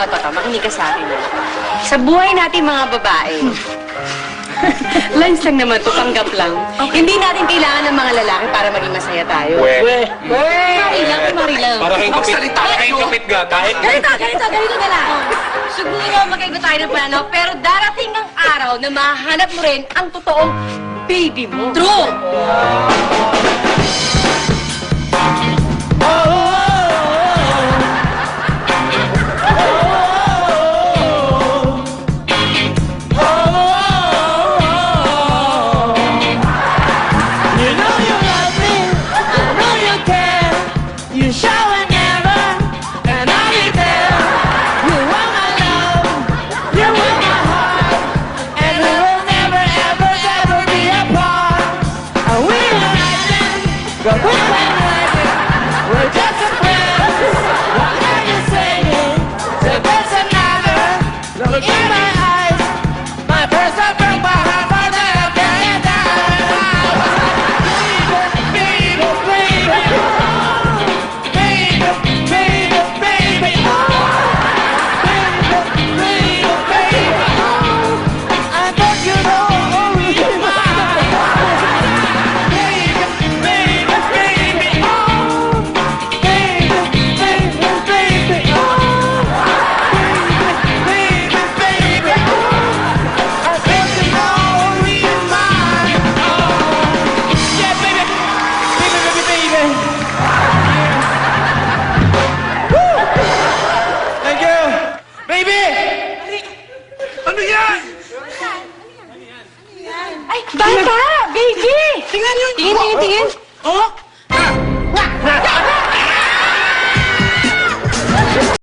to. Makinig ka sa akin. Sa buhay natin mga babae, lunch lang naman to, panggap lang. Hindi natin kailangan ng mga lalaki para maging masaya tayo. Marilang. Para kayong kapit ga. Ganito na lang. Siguro magkaiba tayo ng plano, pero darating ng araw na mahanap mo rin ang totoong baby mo. True!